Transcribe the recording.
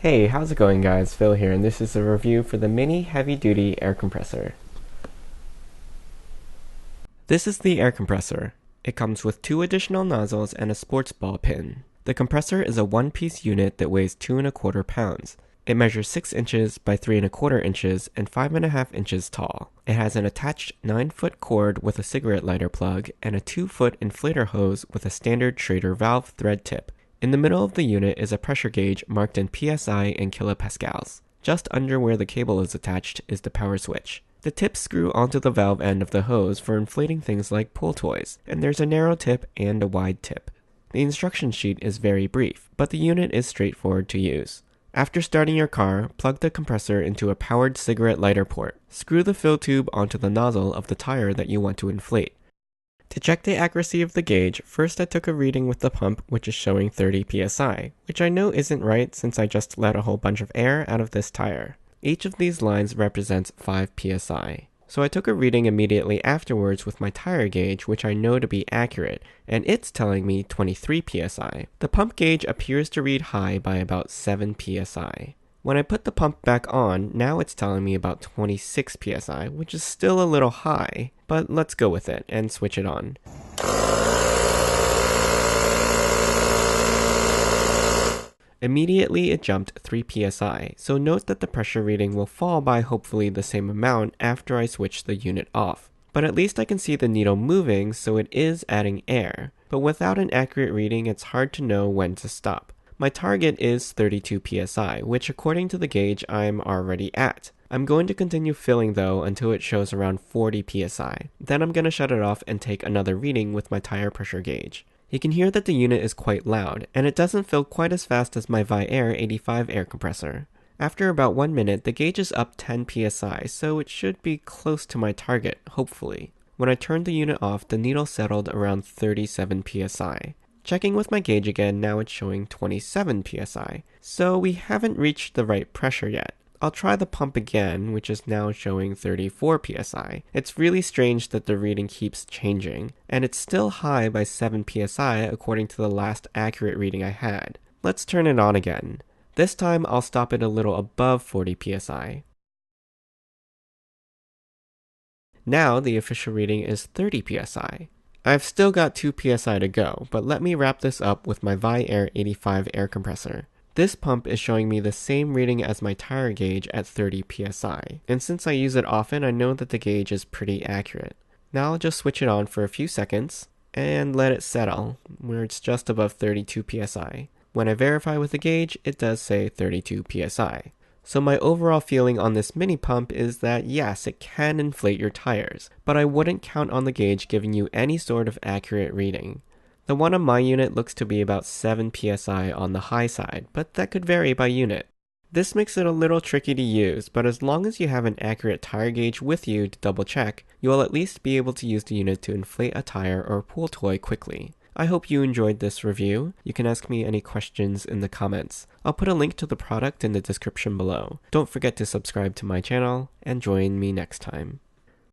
Hey, how's it going guys? Phil here, and this is a review for the Mini Heavy Duty Air Compressor. This is the air compressor. It comes with 2 additional nozzles and a sports ball pin. The compressor is a one-piece unit that weighs 2¼ pounds. It measures 6 inches by 3¼ inches and 5½ inches tall. It has an attached 9-foot cord with a cigarette lighter plug and a 2-foot inflator hose with a standard Schrader valve thread tip. In the middle of the unit is a pressure gauge marked in PSI and kilopascals. Just under where the cable is attached is the power switch. The tips screw onto the valve end of the hose for inflating things like pool toys, and there's a narrow tip and a wide tip. The instruction sheet is very brief, but the unit is straightforward to use. After starting your car, plug the compressor into a powered cigarette lighter port. Screw the fill tube onto the nozzle of the tire that you want to inflate. To check the accuracy of the gauge, first I took a reading with the pump, which is showing 30 psi, which I know isn't right since I just let a whole bunch of air out of this tire. Each of these lines represents 5 psi. So I took a reading immediately afterwards with my tire gauge, which I know to be accurate, and it's telling me 23 psi. The pump gauge appears to read high by about 7 psi. When I put the pump back on, now it's telling me about 26 psi, which is still a little high, but let's go with it and switch it on. Immediately it jumped 3 psi, so note that the pressure reading will fall by hopefully the same amount after I switch the unit off. But at least I can see the needle moving, so it is adding air. But without an accurate reading, it's hard to know when to stop. My target is 32 psi, which according to the gauge I'm already at. I'm going to continue filling though until it shows around 40 psi. Then I'm going to shut it off and take another reading with my tire pressure gauge. You can hear that the unit is quite loud, and it doesn't fill quite as fast as my BluEye 85 air compressor. After about 1 minute, the gauge is up 10 psi, so it should be close to my target, hopefully. When I turned the unit off, the needle settled around 37 psi. Checking with my gauge again, now it's showing 27 psi, so we haven't reached the right pressure yet. I'll try the pump again, which is now showing 34 psi. It's really strange that the reading keeps changing, and it's still high by 7 psi according to the last accurate reading I had. Let's turn it on again. This time I'll stop it a little above 40 psi. Now the official reading is 30 psi. I've still got 2 psi to go, but let me wrap this up with my BluEye 85 air compressor. This pump is showing me the same reading as my tire gauge at 30 psi, and since I use it often, I know that the gauge is pretty accurate. Now I'll just switch it on for a few seconds, and let it settle, where it's just above 32 psi. When I verify with the gauge, it does say 32 psi. So my overall feeling on this mini pump is that yes, it can inflate your tires, but I wouldn't count on the gauge giving you any sort of accurate reading. The one on my unit looks to be about 7 psi on the high side, but that could vary by unit. This makes it a little tricky to use, but as long as you have an accurate tire gauge with you to double check, you will at least be able to use the unit to inflate a tire or pool toy quickly. I hope you enjoyed this review. You can ask me any questions in the comments. I'll put a link to the product in the description below. Don't forget to subscribe to my channel, and join me next time.